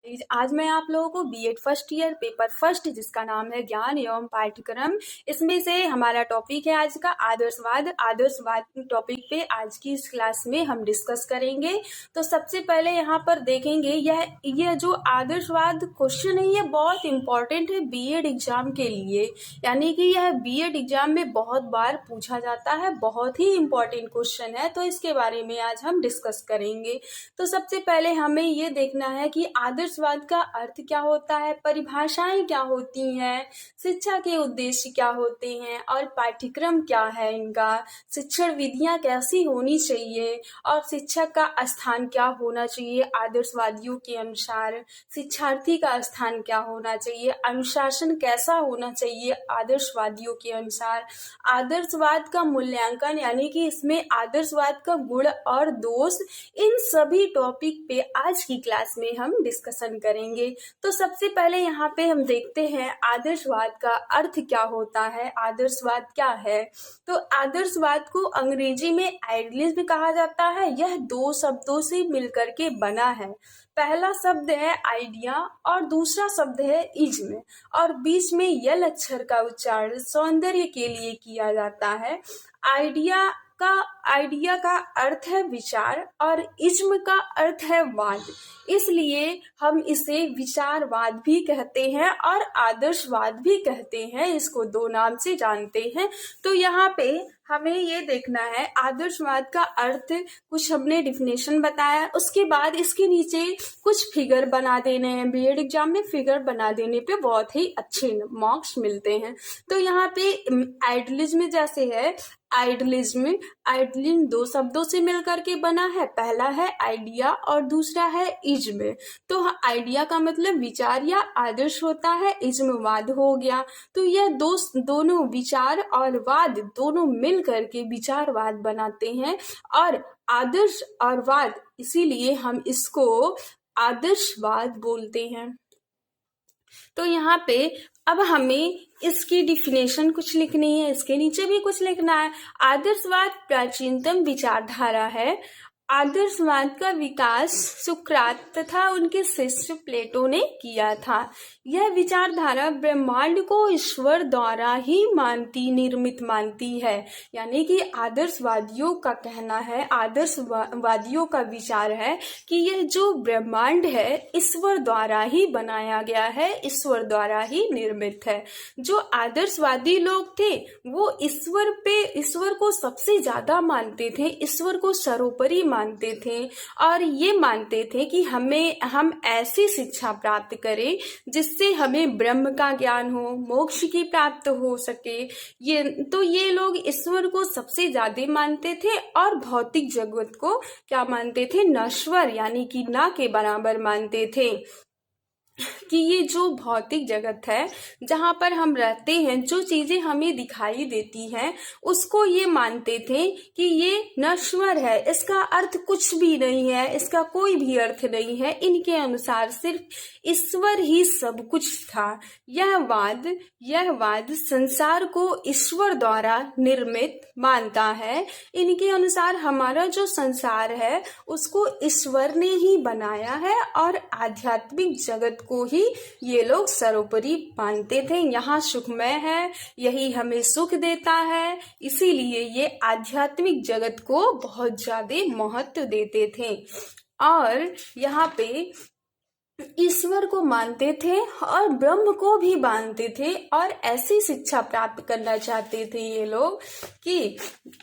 आज मैं आप लोगों को BEd first year paper first जिसका नाम है ज्ञान एवं पाठ्यक्रम, इसमें से हमारा टॉपिक है आज का आदर्शवाद। आदर्शवाद टॉपिक पे आज की इस क्लास में हम डिस्कस करेंगे। तो सबसे पहले यहाँ पर देखेंगे यह जो आदर्शवाद क्वेश्चन है, ये बहुत इंपॉर्टेंट है बीएड एग्जाम के लिए। यानी कि यह बीएड एग्जाम में बहुत बार पूछा जाता है, बहुत ही इंपॉर्टेंट क्वेश्चन है। तो इसके बारे में आज हम डिस्कस करेंगे। तो सबसे पहले हमें ये देखना है कि आदर्शवाद का अर्थ क्या होता है, परिभाषाएं क्या होती हैं, शिक्षा के उद्देश्य क्या होते हैं और पाठ्यक्रम क्या है इनका, शिक्षण विधियां कैसी होनी चाहिए और शिक्षक का स्थान क्या होना चाहिए आदर्शवादियों के अनुसार, शिक्षार्थी का स्थान क्या होना चाहिए, अनुशासन कैसा होना चाहिए आदर्शवादियों के अनुसार, आदर्शवाद का मूल्यांकन यानी कि इसमें आदर्शवाद का गुण और दोष, इन सभी टॉपिक पे आज की क्लास में हम डिस्कशन करेंगे। तो सबसे पहले यहाँ पे हम देखते हैं आदर्शवाद का अर्थ क्या होता है, आदर्शवाद क्या है। तो आदर्शवाद को अंग्रेजी में आइडियलिज्म कहा जाता है। यह दो शब्दों से मिलकर के बना है। पहला शब्द है आइडिया और दूसरा शब्द है इज्म, और बीच में यल अक्षर का उच्चारण सौंदर्य के लिए किया जाता है। आइडिया का अर्थ है विचार और इज्म का अर्थ है वाद, इसलिए हम इसे विचारवाद भी कहते हैं और आदर्शवाद भी कहते हैं। इसको दो नाम से जानते हैं। तो यहाँ पे हमें ये देखना है आदर्शवाद का अर्थ, कुछ हमने डिफिनेशन बताया, उसके बाद इसके नीचे कुछ फिगर बना देने हैं। बीएड एग्जाम में फिगर बना देने पे बहुत ही अच्छे मार्क्स मिलते हैं। तो यहाँ पे आइडियलिज्म जैसे है, आइडियलिज्म दो शब्दों से मिलकर के बना है। पहला है आइडिया और दूसरा है इज्म। तो आइडिया का मतलब विचार या आदर्श होता है, इज्म वाद हो गया। तो यह दोनों विचार और वाद दोनों मिल करके विचारवाद बनाते हैं, और आदर्श और वाद, इसीलिए हम इसको आदर्शवाद बोलते हैं। तो यहाँ पे अब हमें इसकी डिफिनेशन कुछ लिखनी है, इसके नीचे भी कुछ लिखना है। आदर्शवाद प्राचीनतम विचारधारा है। आदर्शवाद का विकास सुकरात तथा उनके शिष्य प्लेटो ने किया था। यह विचारधारा ब्रह्मांड को ईश्वर द्वारा ही निर्मित मानती है। यानी कि आदर्शवादियों का कहना है, आदर्शवादियों का विचार है कि यह जो ब्रह्मांड है ईश्वर द्वारा ही बनाया गया है, ईश्वर द्वारा ही निर्मित है। जो आदर्शवादी लोग थे वो ईश्वर को सबसे ज्यादा मानते थे, ईश्वर को सर्वोपरि मानते थे, और ये मानते थे कि हम ऐसी शिक्षा प्राप्त करें जिससे हमें ब्रह्म का ज्ञान हो, मोक्ष की प्राप्त हो सके। ये लोग ईश्वर को सबसे ज्यादा मानते थे और भौतिक जगत को क्या मानते थे, नश्वर यानी कि ना के बराबर मानते थे। कि ये जो भौतिक जगत है जहाँ पर हम रहते हैं, जो चीजें हमें दिखाई देती हैं, उसको ये मानते थे कि ये नश्वर है, इसका अर्थ कुछ भी नहीं है, इसका कोई भी अर्थ नहीं है। इनके अनुसार सिर्फ ईश्वर ही सब कुछ था। यह वाद संसार को ईश्वर द्वारा निर्मित मानता है। इनके अनुसार हमारा जो संसार है उसको ईश्वर ने ही बनाया है, और आध्यात्मिक जगत को ही ये लोग सर्वोपरि मानते थे। यहाँ सुखमय है, यही हमें सुख देता है, इसीलिए ये आध्यात्मिक जगत को बहुत ज्यादा महत्व देते थे। और यहाँ पे ईश्वर को मानते थे और ब्रह्म को भी मानते थे, और ऐसी शिक्षा प्राप्त करना चाहते थे ये लोग कि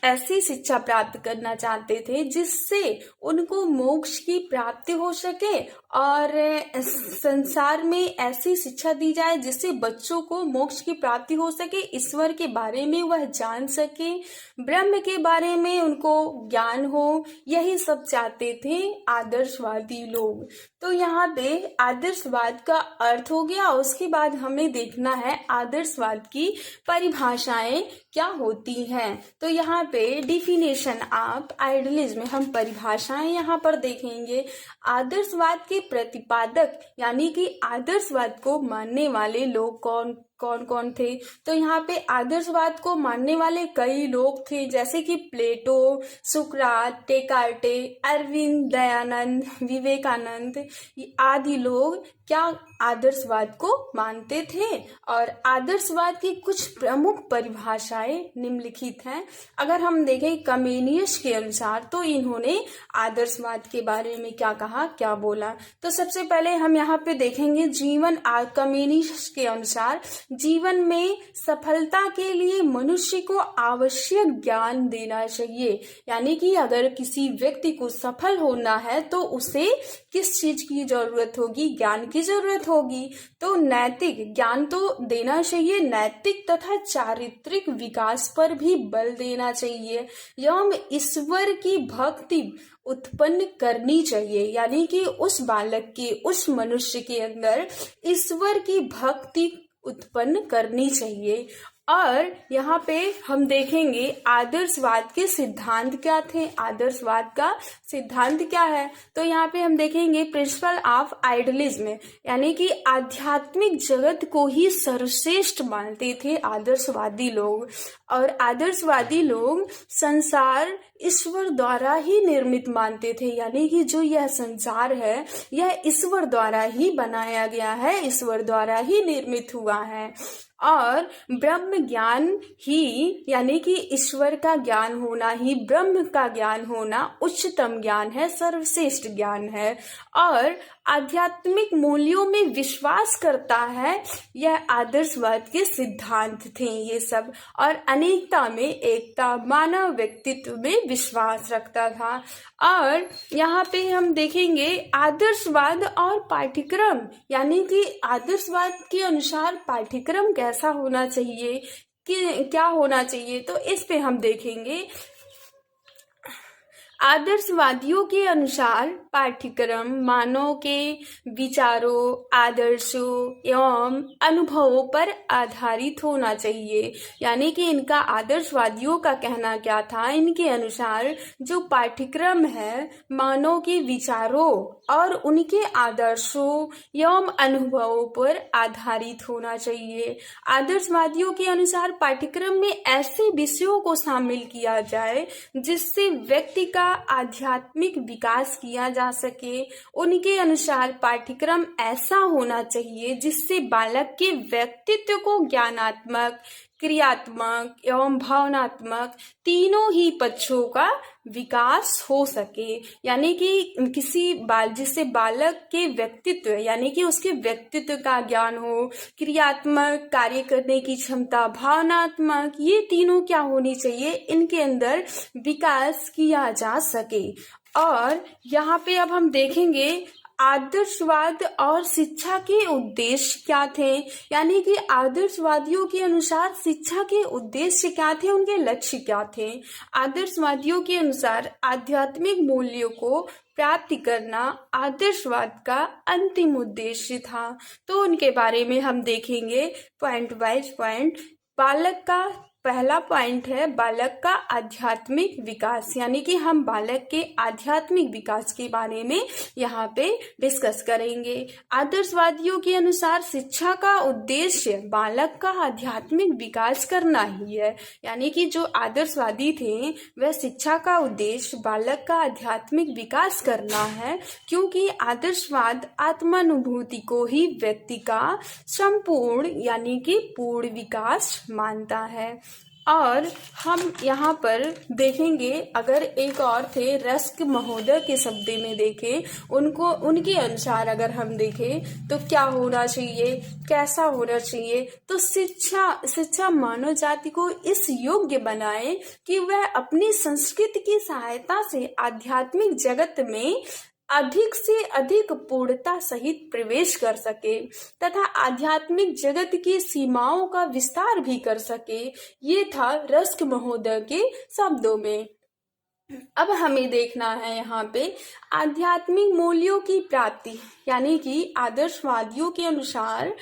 ऐसी शिक्षा प्राप्त करना चाहते थे जिससे उनको मोक्ष की प्राप्ति हो सके, और संसार में ऐसी शिक्षा दी जाए जिससे बच्चों को मोक्ष की प्राप्ति हो सके, ईश्वर के बारे में वह जान सके, ब्रह्म के बारे में उनको ज्ञान हो। यही सब चाहते थे आदर्शवादी लोग। तो यहाँ पे आदर्शवाद का अर्थ हो गया। उसके बाद हमें देखना है आदर्शवाद की परिभाषाएं क्या होती हैं। तो यहाँ पे डिफिनेशन ऑफ आइडियलिज्म हम परिभाषाएं यहाँ पर देखेंगे। आदर्शवाद के प्रतिपादक यानी कि आदर्शवाद को मानने वाले लोग कौन कौन कौन थे। तो यहाँ पे आदर्शवाद को मानने वाले कई लोग थे, जैसे कि प्लेटो, सुकरात, डेकार्टे, अरविंद, दयानंद, विवेकानंद आदि लोग क्या आदर्शवाद को मानते थे। और आदर्शवाद की कुछ प्रमुख परिभाषाएं निम्नलिखित हैं। अगर हम देखें कमेनियस के अनुसार तो इन्होंने आदर्शवाद के बारे में क्या कहा, क्या बोला। तो सबसे पहले हम यहाँ पे देखेंगे जीवन कमेनियस के अनुसार जीवन में सफलता के लिए मनुष्य को आवश्यक ज्ञान देना चाहिए। यानी कि अगर किसी व्यक्ति को सफल होना है तो उसे किस चीज की जरूरत होगी, ज्ञान की जरूरत होगी। तो नैतिक ज्ञान तो देना चाहिए, नैतिक तथा चारित्रिक विकास पर भी बल देना चाहिए एवं ईश्वर की भक्ति उत्पन्न करनी चाहिए। यानी कि उस बालक के, उस मनुष्य के अंदर ईश्वर की भक्ति उत्पन्न करनी चाहिए। और यहाँ पे हम देखेंगे आदर्शवाद के सिद्धांत क्या थे। आदर्शवाद का सिद्धांत क्या है, तो यहाँ पे हम देखेंगे प्रिंसिपल ऑफ आइडियलिज्म, यानी कि आध्यात्मिक जगत को ही सर्वश्रेष्ठ मानते थे आदर्शवादी लोग। और आदर्शवादी लोग संसार ईश्वर द्वारा ही निर्मित मानते थे। यानी कि जो यह संसार है यह ईश्वर द्वारा ही बनाया गया है, ईश्वर द्वारा ही निर्मित हुआ है। और ब्रह्म ज्ञान ही, यानी कि ईश्वर का ज्ञान होना ही, ब्रह्म का ज्ञान होना उच्चतम ज्ञान है, सर्वश्रेष्ठ ज्ञान है। और आध्यात्मिक मूल्यों में विश्वास करता है, यह आदर्शवाद के सिद्धांत थे ये सब। और अनेकता में एकता, मानव व्यक्तित्व में विश्वास रखता था। और यहाँ पे हम देखेंगे आदर्शवाद और पाठ्यक्रम, यानी कि आदर्शवाद के अनुसार पाठ्यक्रम कैसा होना चाहिए, कि क्या होना चाहिए, तो इस पे हम देखेंगे। आदर्शवादियों के अनुसार पाठ्यक्रम मानव के विचारों, आदर्शों एवं अनुभवों पर आधारित होना चाहिए। यानी कि इनका आदर्शवादियों का कहना क्या था, इनके अनुसार जो पाठ्यक्रम है मानव के विचारों और उनके आदर्शों एवं अनुभवों पर आधारित होना चाहिए। आदर्शवादियों के अनुसार पाठ्यक्रम में ऐसे विषयों को शामिल किया जाए जिससे व्यक्ति का आध्यात्मिक विकास किया जा सके। उनके अनुसार पाठ्यक्रम ऐसा होना चाहिए जिससे बालक के व्यक्तित्व को ज्ञानात्मक, क्रियात्मक एवं भावनात्मक तीनों ही पक्षों का विकास हो सके। यानी कि जिससे बालक के व्यक्तित्व, यानी कि उसके व्यक्तित्व का ज्ञान हो, क्रियात्मक कार्य करने की क्षमता, भावनात्मक, ये तीनों क्या होनी चाहिए, इनके अंदर विकास किया जा सके। और यहाँ पे अब हम देखेंगे आदर्शवाद और शिक्षा के उद्देश्य क्या थे। यानी कि आदर्शवादियों के अनुसार शिक्षा के उद्देश्य क्या थे, उनके लक्ष्य क्या थे। आदर्शवादियों के अनुसार आध्यात्मिक मूल्यों को प्राप्ति करना आदर्शवाद का अंतिम उद्देश्य था। तो उनके बारे में हम देखेंगे पॉइंट वाइज पॉइंट। बालक का पहला पॉइंट है बालक का आध्यात्मिक विकास, यानी कि हम बालक के आध्यात्मिक विकास के बारे में यहाँ पे डिस्कस करेंगे। आदर्शवादियों के अनुसार शिक्षा का उद्देश्य बालक का आध्यात्मिक विकास करना ही है। यानी कि जो आदर्शवादी थे वह शिक्षा का उद्देश्य बालक का आध्यात्मिक विकास करना है, क्योंकि आदर्शवाद आत्मानुभूति को ही व्यक्ति का संपूर्ण यानी कि पूर्ण विकास मानता है। और हम यहाँ पर देखेंगे, अगर एक और थे रस्क महोदय के शब्द में देखें, उनके अनुसार अगर हम देखें तो क्या होना चाहिए, कैसा होना चाहिए, तो शिक्षा मानव जाति को इस योग्य बनाए कि वह अपनी संस्कृति की सहायता से आध्यात्मिक जगत में अधिक से अधिक पूर्णता सहित प्रवेश कर सके तथा आध्यात्मिक जगत की सीमाओं का विस्तार भी कर सके। ये था रस्क महोदय के शब्दों में। अब हमें देखना है यहाँ पे आध्यात्मिक मूल्यों की प्राप्ति, यानी कि आदर्शवादियों के अनुसार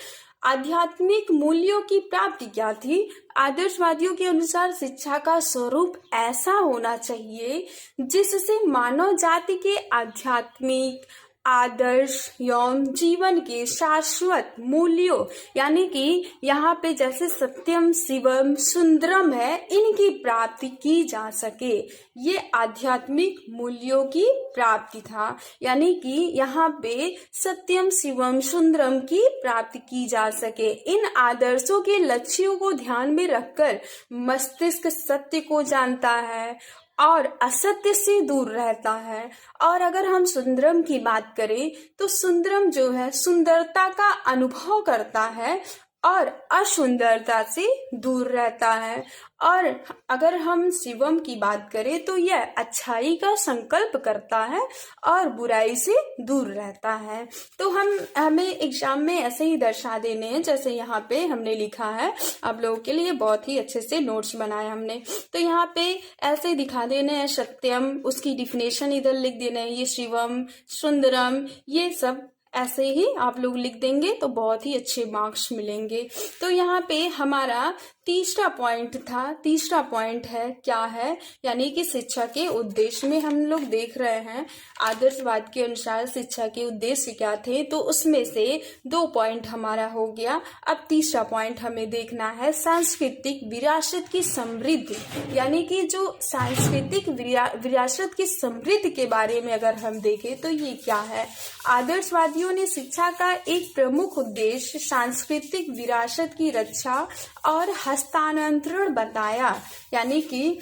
आध्यात्मिक मूल्यों की प्राप्ति क्या थी? आदर्शवादियों के अनुसार शिक्षा का स्वरूप ऐसा होना चाहिए जिससे मानव जाति के आध्यात्मिक आदर्श एवं जीवन के शाश्वत मूल्यों, यानी कि यहाँ पे जैसे सत्यम शिवम सुंदरम है, इनकी प्राप्ति की जा सके। ये आध्यात्मिक मूल्यों की प्राप्ति था, यानी कि यहाँ पे सत्यम शिवम सुंदरम की प्राप्ति की जा सके। इन आदर्शों के लक्ष्यों को ध्यान में रखकर मस्तिष्क सत्य को जानता है और असत्य से दूर रहता है। और अगर हम सुंदरम की बात करें तो सुंदरम जो है सुंदरता का अनुभव करता है और असुंदरता से दूर रहता है। और अगर हम शिवम की बात करें तो यह अच्छाई का संकल्प करता है और बुराई से दूर रहता है। तो हमें एग्जाम में ऐसे ही दर्शा देने हैं जैसे यहाँ पे हमने लिखा है। आप लोगों के लिए बहुत ही अच्छे से नोट्स बनाए हमने। तो यहाँ पे ऐसे दिखा देने हैं, सत्यम उसकी डिफिनेशन इधर लिख देना है, ये शिवम सुंदरम ये सब ऐसे ही आप लोग लिख देंगे तो बहुत ही अच्छे मार्क्स मिलेंगे। तो यहाँ पे हमारा तीसरा पॉइंट था, तीसरा पॉइंट है क्या है, यानी कि शिक्षा के उद्देश्य में हम लोग देख रहे हैं आदर्शवाद के अनुसार शिक्षा के उद्देश्य क्या थे, तो उसमें से 2 पॉइंट हमारा हो गया। अब तीसरा पॉइंट हमें देखना है सांस्कृतिक विरासत की समृद्धि, यानी कि जो सांस्कृतिक विरासत की समृद्धि के बारे में अगर हम देखें तो ये क्या है। आदर्शवादियों ने शिक्षा का एक प्रमुख उद्देश्य सांस्कृतिक विरासत की रक्षा और हस्तांतरण बताया, यानी कि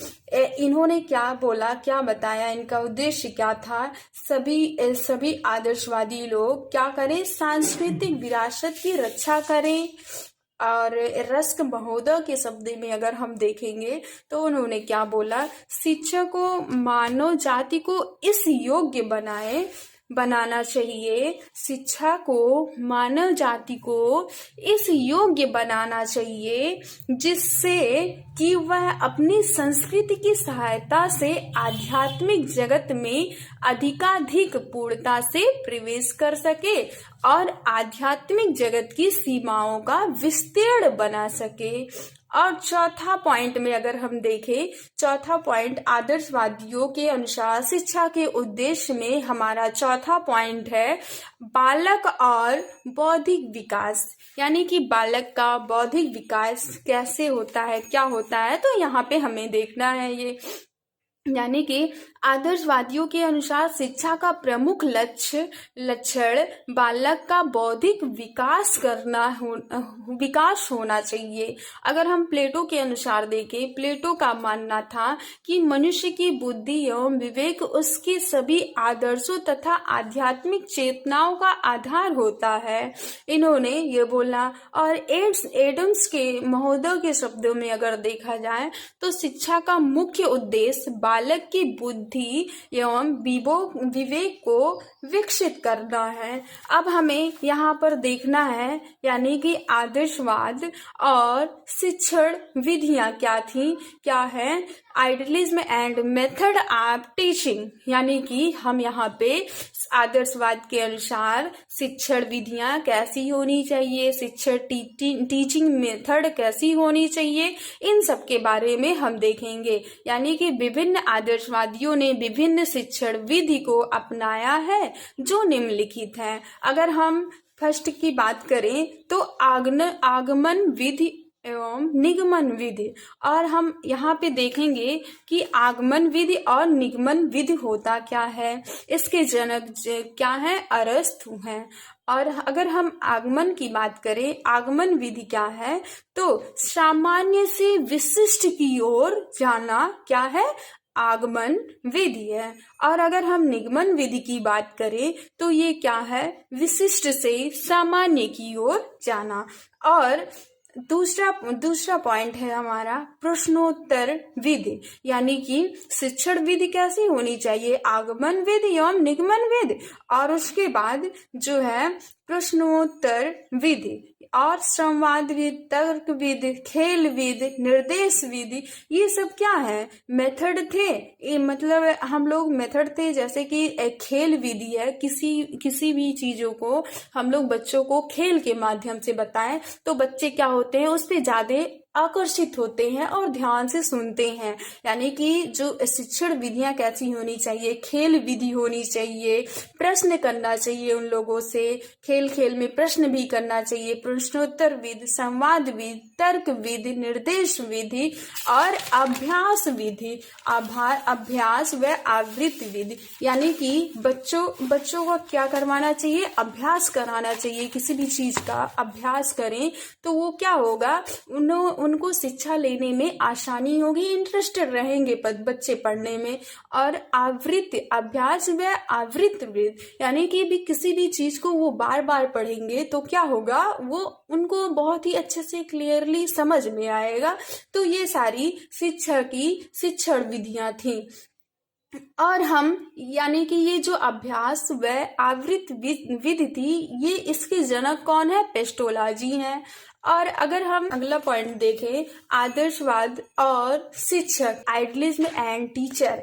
इन्होंने क्या बोला, क्या बताया, इनका उद्देश्य क्या था। सभी आदर्शवादी लोग क्या करें, सांस्कृतिक विरासत की रक्षा करें। और रस्क महोदय के शब्द में अगर हम देखेंगे तो उन्होंने क्या बोला, शिक्षा को मानव जाति को इस योग्य बनाना चाहिए, शिक्षा को मानव जाति को इस योग्य बनाना चाहिए जिससे कि वह अपनी संस्कृति की सहायता से आध्यात्मिक जगत में अधिकाधिक पूर्णता से प्रवेश कर सके और आध्यात्मिक जगत की सीमाओं का विस्तीर्ण बना सके। और चौथा पॉइंट में अगर हम देखें, चौथा पॉइंट आदर्शवादियों के अनुसार शिक्षा के उद्देश्य में हमारा चौथा पॉइंट है बालक और बौद्धिक विकास, यानी कि बालक का बौद्धिक विकास कैसे होता है, क्या होता है, तो यहाँ पे हमें देखना है ये। यानी कि आदर्शवादियों के अनुसार शिक्षा का प्रमुख लक्षण बालक का बौद्धिक विकास होना चाहिए। अगर हम प्लेटो के अनुसार देखें, प्लेटो का मानना था कि मनुष्य की बुद्धि एवं विवेक उसके सभी आदर्शों तथा आध्यात्मिक चेतनाओं का आधार होता है, इन्होंने ये बोला। और एडम्स के महोदय के शब्दों में अगर देखा जाए तो शिक्षा का मुख्य उद्देश्य बालक की बुद्धि एवं विवेक को विकसित करना है। अब हमें यहाँ पर देखना है, यानी कि आदर्शवाद और शिक्षण विधियां क्या थी, क्या है, idealism and method of teaching, यानी कि हम यहाँ पे आदर्शवाद के अनुसार शिक्षण विधियां कैसी होनी चाहिए, शिक्षण टीचिंग मेथड कैसी होनी चाहिए, इन सब के बारे में हम देखेंगे। यानी कि विभिन्न आदर्शवादियों ने विभिन्न शिक्षण विधि को अपनाया है जो निम्नलिखित है। अगर हम फर्स्ट की बात करें तो आगमन विधि एवं निगमन विधि, और हम यहाँ पे देखेंगे कि आगमन विधि और निगमन विधि होता क्या है। इसके जनक क्या है, अरस्तु हैं। और अगर हम आगमन की बात करें, आगमन विधि क्या है, तो सामान्य से विशिष्ट की ओर जाना क्या है, आगमन विधि है। और अगर हम निगमन विधि की बात करें तो ये क्या है, विशिष्ट से सामान्य की ओर जाना। और दूसरा पॉइंट है हमारा प्रश्नोत्तर विधि, यानी कि शिक्षण विधि कैसी होनी चाहिए, आगमन विधि एवं निगमन विधि, और उसके बाद जो है प्रश्नोत्तर विधि। और संवादविद, तर्कविद, खेलविद, निर्देशविद, ये सब क्या है? मेथड थे। ये मतलब हम लोग मेथड थे, जैसे कि खेल विधि है, किसी भी चीजों को हम लोग बच्चों को खेल के माध्यम से बताएं तो बच्चे क्या होते हैं, उस पे ज्यादा आकर्षित होते हैं और ध्यान से सुनते हैं। यानी कि जो शिक्षण विधियां कैसी होनी चाहिए, खेल विधि होनी चाहिए, प्रश्न करना चाहिए उन लोगों से, खेल खेल में प्रश्न भी करना चाहिए, प्रश्नोत्तर विधि, संवाद विधि, तर्क विधि, निर्देश विधि और अभ्यास विधि, अभ्यास व आवृत्ति विधि। यानी कि बच्चों को क्या करवाना चाहिए? अभ्यास कराना चाहिए। किसी भी चीज का अभ्यास करें तो वो क्या होगा, उनको शिक्षा लेने में आसानी होगी, इंटरेस्टेड रहेंगे बच्चे पढ़ने में। और आवृत्ति, अभ्यास व आवृत्ति, यानी कि भी किसी भी चीज को वो बार बार पढ़ेंगे तो क्या होगा, वो उनको बहुत ही अच्छे से क्लियरली समझ में आएगा। तो ये सारी शिक्षा की शिक्षण विधियां थी। और हम यानी कि ये जो अभ्यास व आवृत्ति विधि थी, ये इसके जनक कौन है? पेस्टोलॉजी हैं। और अगर हम अगला पॉइंट देखें, आदर्शवाद और शिक्षक, आइडियलिज्म एंड टीचर।